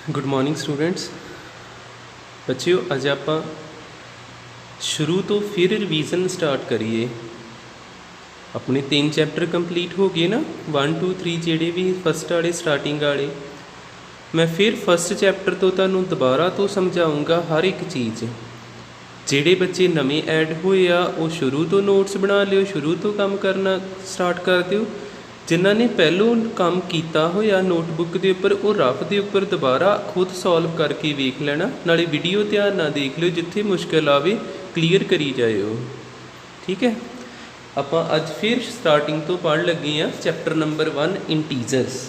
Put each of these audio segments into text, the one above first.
Good morning students. बच्चों अज आप शुरू तो फिर रिवीजन स्टार्ट करिए। अपने 3 चैप्टर कंप्लीट हो गए ना, 1 2 3 जेडे भी फस्ट वाले स्टार्टिंग वाले। मैं फिर फस्ट चैप्टर तो तुहानूं दोबारा तो समझाऊँगा हर एक चीज़। जेडे बच्चे नवे ऐड होए आ वो शुरू तो नोट्स बना लिओ, शुरू तो काम करना स्टार्ट कर दिओ। जिन्हों ने पहलों काम किया होया नोटबुक के उपर वो रफ के उपर दोबारा खुद सॉल्व करके वेख लेना, नाले वीडियो ध्यान ना देख लिओ, जिथे मुश्किल आवे क्लीयर करी जाओ। ठीक है, आप अज फिर स्टार्टिंग तो पढ़ लगे हैं chapter number 1 integers.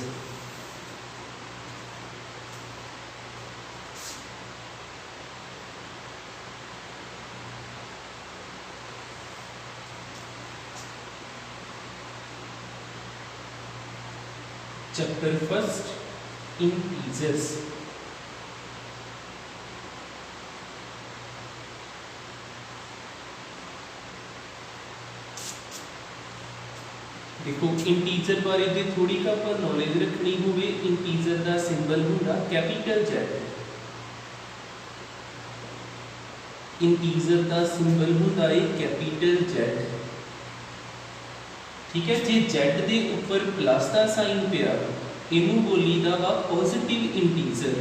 Chapter first integers. देखो इंटीजर बारे जो थोड़ी का आप नॉलेज रखनी हो, इंटीजर का सिंबल होगा कैपिटल जेड। इंटीजर का सिंबल होता है कैपिटल जेड। ठीक है, जे जेड के उपर प्लस का साइन पिया इनू बोलीदा वा पॉजिटिव इंटीजर।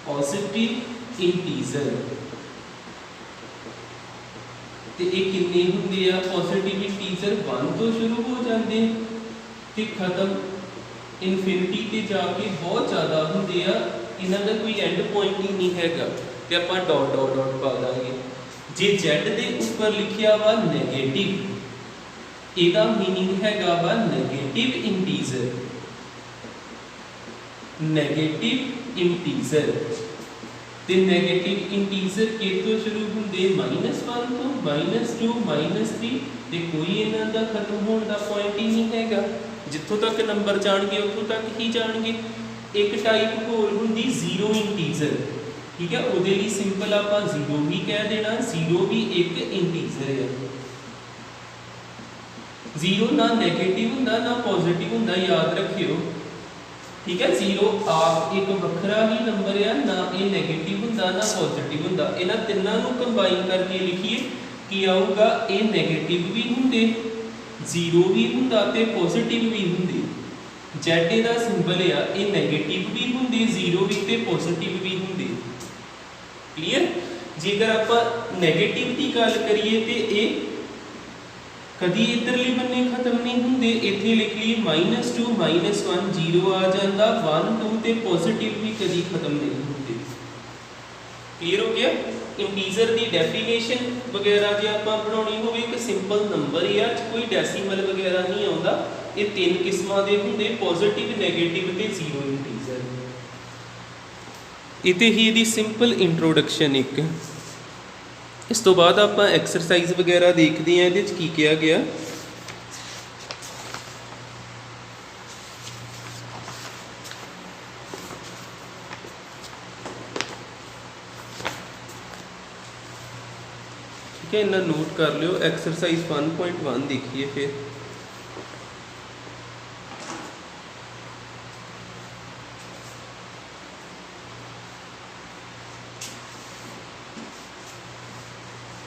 पॉजिटिव इंटीजर ते एक किन्ने हुंदे आ पॉजिटिव इंटीजर 1 तो शुरू हो जाते ते खत्म इनफिनिटी ते जाके बहुत ज़्यादा हुंदे आ। इन्हां दा कोई एंड पॉइंट ही नहीं हैगा ते आपां डॉट डॉट डॉट पा दांगे। जे जेड के उपर लिखिया वा नैगेटिव, ਇਹਦਾ मीनिंग हैगा वा नैगेटिव इंटीजर। नैगेटिव इंटीजर ते नैगेटिव इंटीजर के तो शुरू होंगे -1 तो -2 -3 ते कोई इन्हां दा खत्म होने का पॉइंट ही नहीं हैगा। जिथों तक नंबर जाणगे उत्थों तक ही जाणगे। एक टाइप होर हुंदी जीरो इंटीजर। ठीक है, उहदे लई सिंपल आपां जीरो भी कह देना। जीरो भी एक इंटीजर है। जीरो ना नैगेटिव होंदा ना पॉजिटिव होंदा, याद रखियो। ठीक है, जीरो आप एक वखरा ही नंबर है, ना ये नैगेटिव होंदा ना पॉजिटिव होंदा। इन्हां तिन्नां नूं कंबाइन करके लिखिए कि आऊगा ये नैगेटिव भी होंदे, जीरो भी होंदा ते पॉजिटिव भी होंदे। जेड दा सिंबल है, ये नैगेटिव भी होंदे, जीरो भी ते पॉजिटिव भी होंदे। क्लीयर? जेकर आप नैगेटिव की गल करिए तो ये कभी इधरले बन्ने खत्म नहीं होंगे। इत्थे लिख लीए -2 -1 जीरो आ जाता, 1 2 ते पॉजिटिव भी कभी खत्म नहीं होंगे। क्लियर हो गया? इंटीजर की डेफिनेशन वगैरह जो आप बनानी हो, एक सिंपल नंबर ही है, कोई डेसीमल वगैरह नहीं आता। ये 3 किस्मां दे होंगे, पॉजिटिव नैगेटिव ते जीरो इंटीजर। इत्थे ही इहदी सिंपल इंट्रोडक्शन एक। इस तो बाद आप एक्सरसाइज वगैरह देखते हैं ये की किया गया। ठीक है, इन्हें नोट कर लियो। एक्सरसाइज 1.1 देखिए फिर।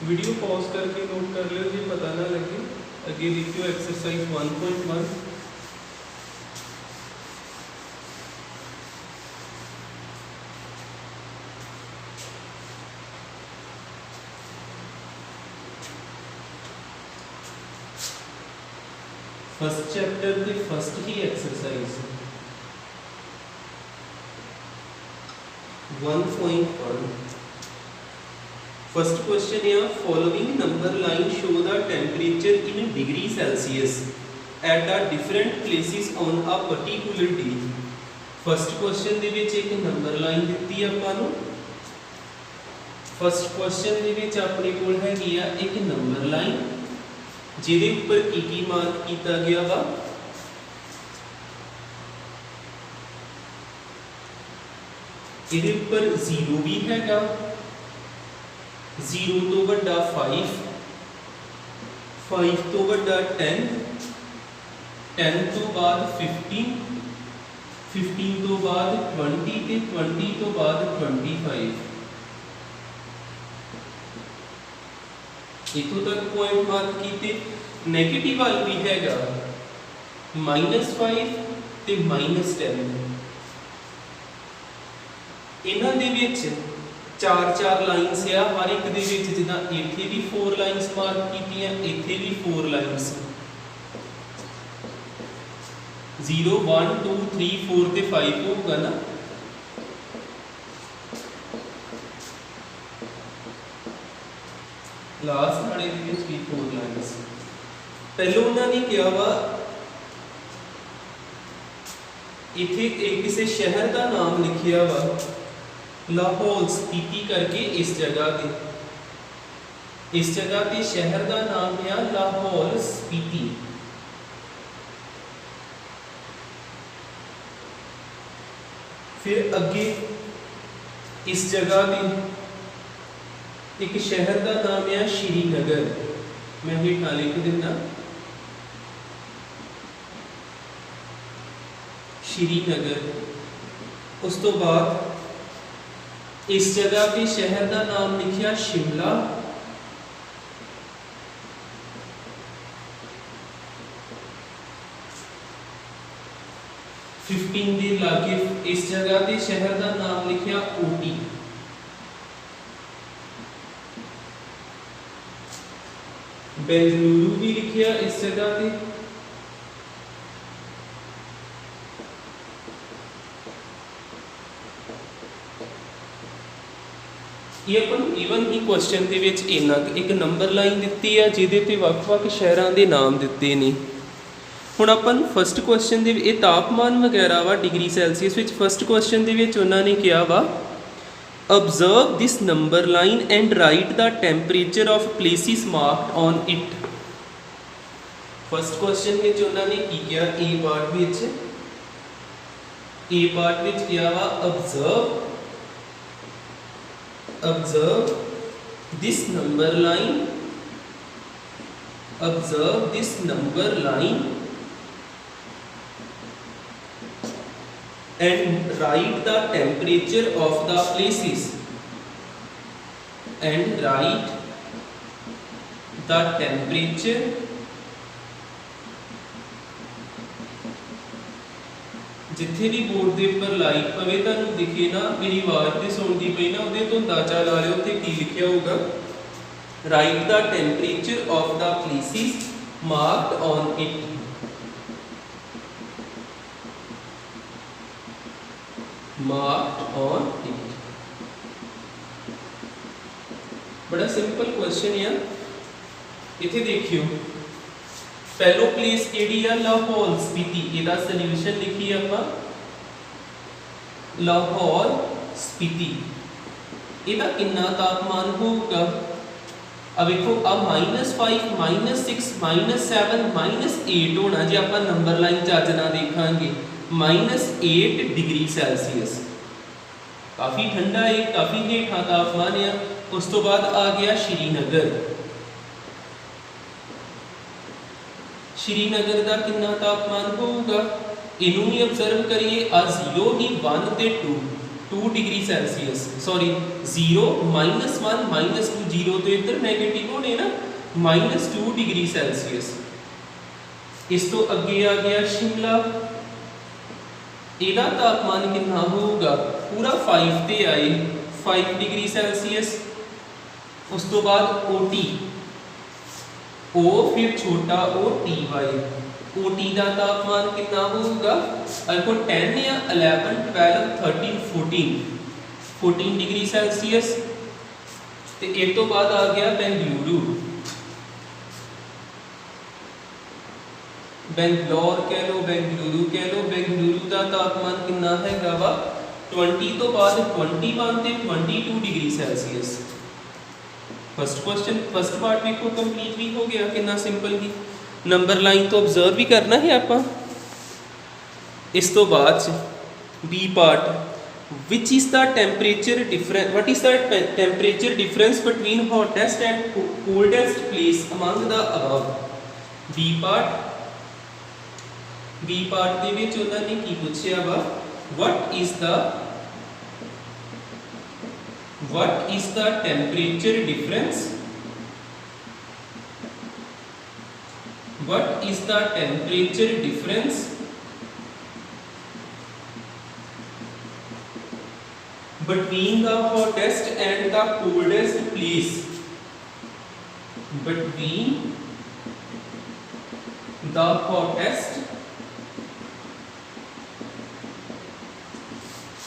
वीडियो पॉज करके नोट कर लो जी, पता ना लगे। अगे देखियो एक्सरसाइज 1.1। फर्स्ट चैप्टर की फर्स्ट ही एक्सरसाइज 1.1। फर्स्ट क्वेश्चन है, following number line show the temperature in degree celsius at a different places on a particular day. First question दे विच एक नंबर लाइन दिती है आपां। फर्स्ट क्वेश्चन दे विच अपने कोल हैगी आ एक नंबर लाइन, जिहदे उपर की मार्क किया गया वा। इहदे उपर जीरो भी हैगा, जीरो तो वड्डा 5, 5 तो वड्डा 10, 10 तो बाद 15, 15 ਤੋਂ ਬਾਅਦ 20 ਤੇ 20 ਤੋਂ ਬਾਅਦ 25। इतों तक पॉइंट मार्क कीते। नेगेटिव वाल भी हैगा -5 ते -10। इन्हां दे विच चार लाइन्स आ, हर एक दे विच जिद्दां इत्थे भी 4 लाइन्स मार्क कीतियां, इत्थे भी 4 लाइन्स 0 1 2 3 4 ते 5 होगा ना। लास्ट वाले भी 4 लाइन्स। पहले उन्होंने क्या वा इत्थे किसी शहर का नाम लिखिया वा लाहौल स्पीति करके। इस जगह पे शहर का नाम है लाहौल स्पीति। फिर अगे इस जगह पे एक शहर का नाम है श्रीनगर। मैं हेठा लिख देना श्रीनगर। उस तो बाद इस जगह पे शहर का नाम लिखिया शिमला। फिफ्टीन के लागे इस जगह पे शहर का नाम लिखिया ऊटी। बेंगलुरु भी लिखिया इस जगह पे। ये अपन इवन ही क्वेश्चन दे विच इन्ना एक नंबर लाइन दिती है जिहदे ते वख-वख शहरां दे नाम दिते ने। हुण अपन फस्ट क्वेश्चन दे ये तापमान वगैरह वा डिग्री सैल्सीयस विच। फस्ट क्वेश्चन दे विच उन्होंने कहा वा observe this number line and write the temperature of places marked on it। First question में उन्होंने की किया ए पार्ट विच क्या वा observe this number line and write the temperature of the places जिथे भी बोर्ड के उपर लाइट पवे तुहानू दिखे ना, मेरी आवाज़ तो सुनती पई ना, उहदे तो अंदाजा ला लिओ उत्थे की लिखिया होगा। Write the temperature of the places marked on it. बड़ा सिंपल क्वेश्चन है। इथे देखियो पहलो प्लेस केड़ी है लाहौल स्पीति। इहदा सोल्यूशन लिखी आपां लाहौल स्पीति। इहदा कितना तापमान होगा? अब देखो अब -5 -6 -7 -8 होना जे आपां नंबर लाइन चज ना देखांगे। -8 डिग्री सैल्सीयस काफ़ी ठंडा है, काफ़ी हेठा तापमान है। उस तो बाद आ गया श्रीनगर का कितना तापमान होगा? इनू ही ऑब्जर्व करिए। आ 0 ही 1 ते 2 डिग्री सैल्सीयस सॉरी 0 -1 -2 0 तो इधर नेगेटिव होने ना -2 डिग्री सैल्सीयस। इस तो अगे आ गया शिमला। इहदा तापमान कितना होगा? पूरा 5 ते आए 5 डिग्री सैल्सीयस। उस तो बाद ओटी ओ फिर छोटा ओ टी वाई। ओटी का तापमान कितना होगा? देखो 10 या 11 12 13 14 डिग्री सैल्सीयस। तो एक तो बाद आ गया बेंगलुरु। बेंगलोर कह लो, बेंगलुरु कह लो। बेंगलुरु का तापमान कितना है वा 20 तो बाद 21 ते 22 degree celsius. First question first part देखो कंप्लीट भी हो गया। कितना सिंपल ही नंबर लाइन तो ऑब्जर्व भी करना है आप। इस तो बाद B part which is the temperature difference what is the temperature difference between hottest and coldest place among the above. B part B part दे विच उन्होंने की पूछया वा what is the temperature difference, what is the temperature difference between the hottest and the coldest place, between the hottest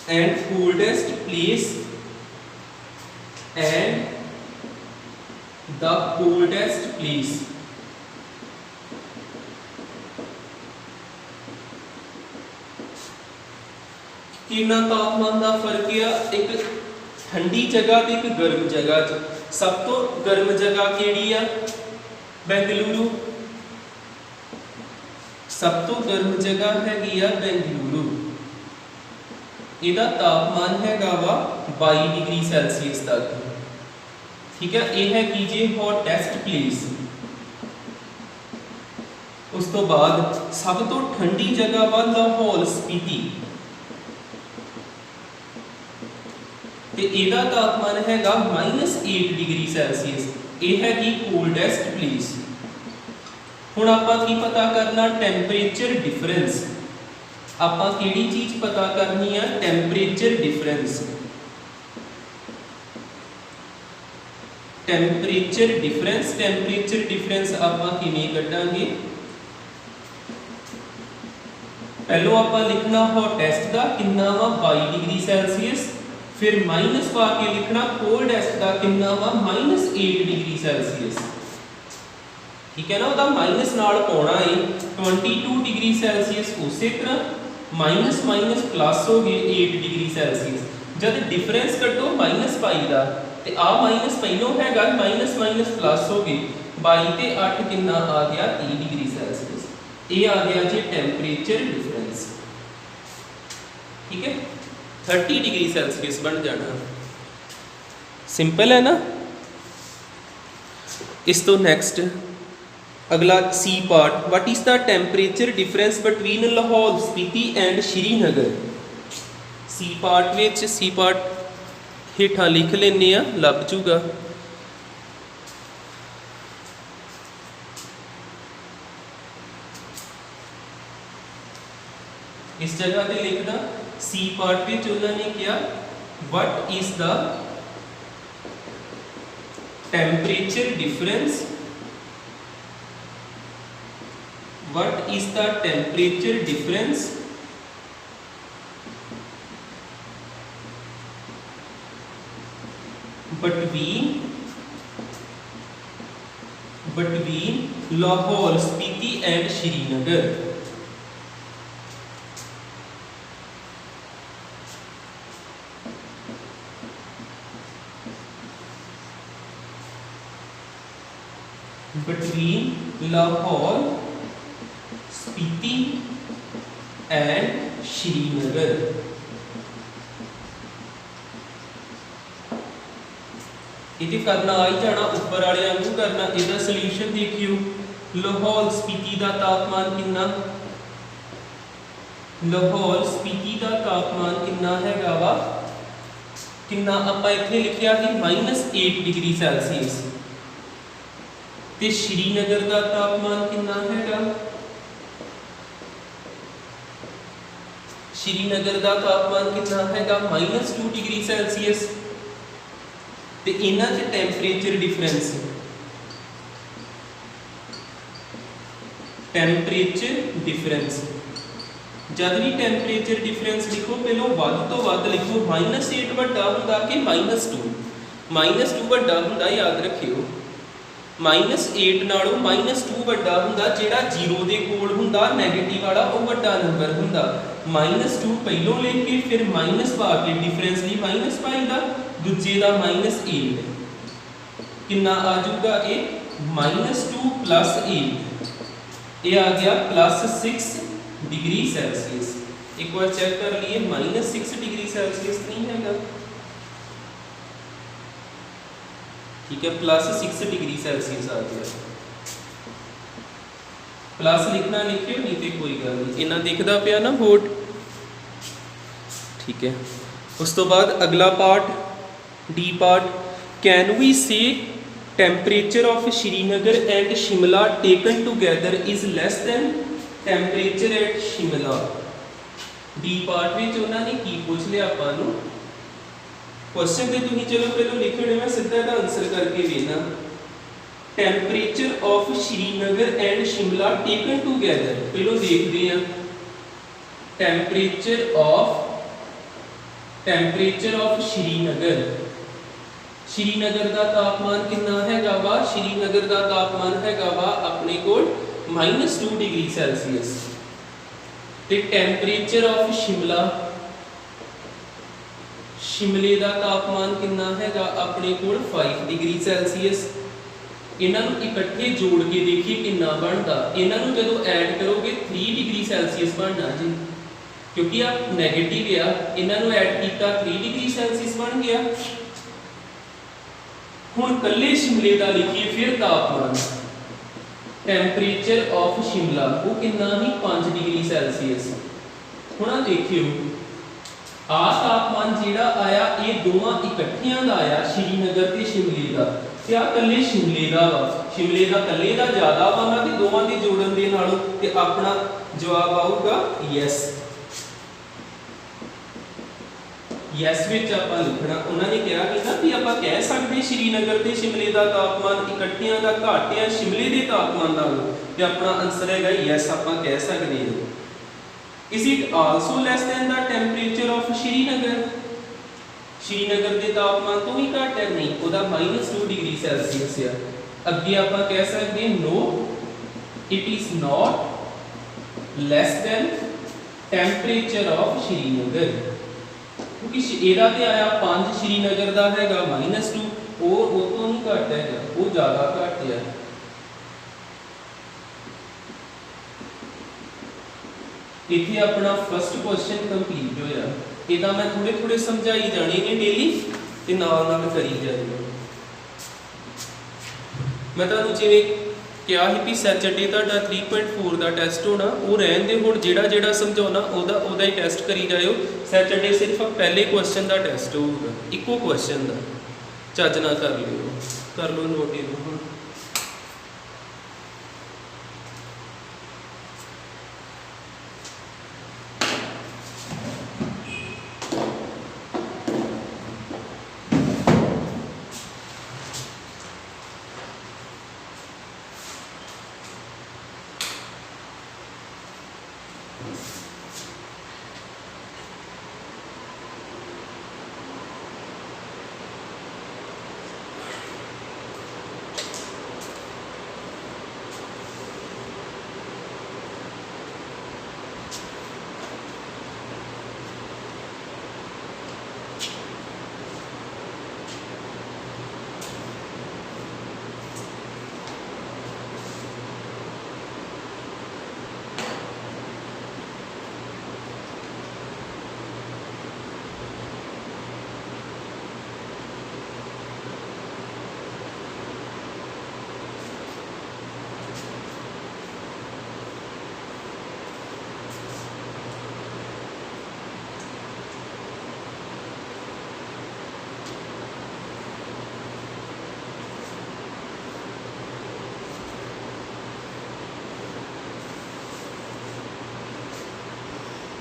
and coldest place and the coldest place. कितना तापमान का फर्क है एक ठंडी जगह ते एक गर्म जगह च। सब तो गर्म जगह केड़ी आ बेंगलुरु, सब तो गर्म जगह हैगी आ बेंगलुरु। इहदा तापमान हैगा वा 22 डिग्री सैल्सियस तक। ठीक है, यह है कि जी हॉटेस्ट प्लेस। उस तो बाद सब तो ठंडी जगह वा लाहौल स्पीति ते इहदा तापमान हैगा -8 डिग्री सैल्सियस। यह है कि कोल्डेस्ट प्लेस। हुण आपां की पता करना टैंपरेचर डिफरेंस। आपां किहड़ी चीज़ पता करनी है टैंपरेचर डिफरेंस। टैंपरेचर डिफरेंस आपां किवें कढांगे। पहलों आपां लिखना हॉटेस्ट का कितना वा 22 डिग्री सैल्सियस, फिर माइनस पा के लिखना कोल्डेस्ट का कितना वा -8 डिग्री सैल्सियस। ठीक है ना, वह माइनस नाल पाना है 22 डिग्री सैल्सियस। उस तरह माइनस माइनस प्लस हो गए 8 डिग्री सैल्सियस। जब डिफरेंस कटो माइनस पाई का तो आ माइनस पहलों है माइनस माइनस प्लस हो गए 22 ते 8 कितना आ गया 30 डिग्री सैल्सियस। ये आ गया जी टैंपरेचर डिफरेंस। ठीक है, 30 डिग्री सैल्सियस बन जाना। सिंपल है ना। इस तो नेक्स्ट अगला C part, what is the temperature difference between Lahaul Spiti and Srinagar. C part हेठा लिख लेने आ, लभ जूगा। इस जगह पे लिखना सी पार्ट में उन्होंने किया what is the temperature difference, what is the temperature difference between Lahaul Spiti and Srinagar. between Lahaul Spiti and Srinagar. इसे करना आ ही जाना, ऊपर वाले वांगू करना। इसका सोल्यूशन देखियो, लाहौल स्पीति का तापमान कितना, लाहौल स्पीति का तापमान कितना हैगा वा कितना आपां इत्थे लिखिया कि -8 डिग्री सैल्सियस। ते श्रीनगर का तापमान कितना हैगा, श्रीनगर का तापमान कितना हैगा -2 डिग्री सैल्सियस। ते इन्हां च टैंपरेचर डिफरेंस, जब भी टैंपरेचर डिफरेंस लिखो पहलों वध तो वध लिखो, -8 वड्डा हुंदा कि -2 वड्डा हुंदा, याद रखियो। -8 नालों -2 वड्डा हुंदा, जिहड़ा 0 दे कोल हुंदा नेगेटिव वाला वो वड्डा नंबर हुंदा। -2 पहलों लिख के फिर माइनस पा के डिफरेंस ली माइनस पाईदा, दूजे का -8 कितना आ जाऊगा ये -2 + 8 ये आ गया +6 डिग्री सैल्सियस। एक बार चेक कर लिए -6 डिग्री सैल्सियस नहीं हैगा। ठीक है, +6 डिग्री सैल्सियस आ गया। प्लस लिखना लिखियो, नहीं तो कोई गल नहीं। इन्ना दिखता पिया ना बोर्ड, ठीक है। उस तो बाद अगला part, D part, can we say temperature of Srinagar and Shimla taken together is less than temperature at Shimla. D part में उन्होंने की पूछ लिया आपां क्वेश्चन तो तुम चलो पहले लिखने, मैं सीधा का आंसर करके देना। Temperature of Srinagar and Shimla taken together, पहले देखते हैं टेम्परेचर ऑफ श्रीनगर। श्रीनगर का तापमान कितना हैगा वा? श्रीनगर का तापमान हैगा वा अपने को -2 डिग्री सैल्सियस। ते टेम्परेचर ऑफ शिमला, शिमले का तापमान कितना हैगा अपने को 5 डिग्री सैल्सियस। इन्हों इकट्ठे जोड़ के देखिए कितना बनता। इन्हों जो ऐड करोगे 3 डिग्री सैल्सियस बनना जी, क्योंकि आप नैगेटिव आ, इन्हों ऐड किया 3 डिग्री सैल्सियस बन गया। हुण कल्ले शिमले का लिखिए फिर तापमान, टेम्परेचर ऑफ शिमला वो कितना ही 5 डिग्री सैल्सियस। हुण देखियो आ तापमान जिहड़ा आया ये दोवां इकट्ठियां दा आया, श्रीनगर ते शिमले का। क्या कल्ले शिमले का वा? शिमले का कल्ले का ज़्यादा वाला ते दोवां दे जोड़न दे नालों, ते अपना जवाब आऊगा यस। यस विच आपां लिखना। उन्होंने कहा कि ना भी आपां कह सकते श्रीनगर ते शिमले का तापमान इकट्ठियां दा घट है शिमले के तापमान नालों, ते अपना आंसर है यस, आपां कह सकते हैं। Is it also less than the temperature of Srinagar? Srinagar के तापमान तो भी घट है, नहीं, वह -2 डिग्री सैल्सियस है। अगे आप कह सकते हैं no it is not less than temperature of Srinagar, क्योंकि ਇਹਦਾ ਤੇ आया 5, श्रीनगर का हैगा -2, वो तो नहीं घट है, वो ज़्यादा घट है। इतने अपना फर्स्ट क्वेश्चन कंप्लीट होया। इदा मैं थोड़े थोड़े समझाई जाने ने डेली ते नाल नाल करी जाएगा। मैं तुहानू जिवें क्या ही भी सैटरडे तुहाडा 3.4 का टैसट होना, वो रहन दे। हुण जिहड़ा जिहड़ा समझाउणा ओदा ही टैसट करी जाओ। सैटरडे सिर्फ पहले क्वेश्चन का टैसट होगा, इको क्वेश्चन का। ਚੱਜ ना कर लियो, कर लो नोट ਇਹਨੂੰ।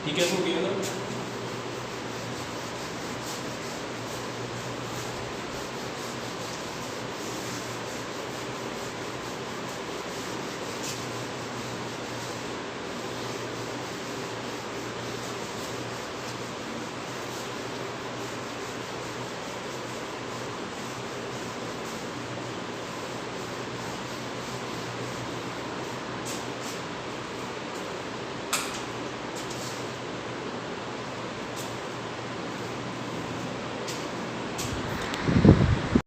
ठीक है, हो गया ना।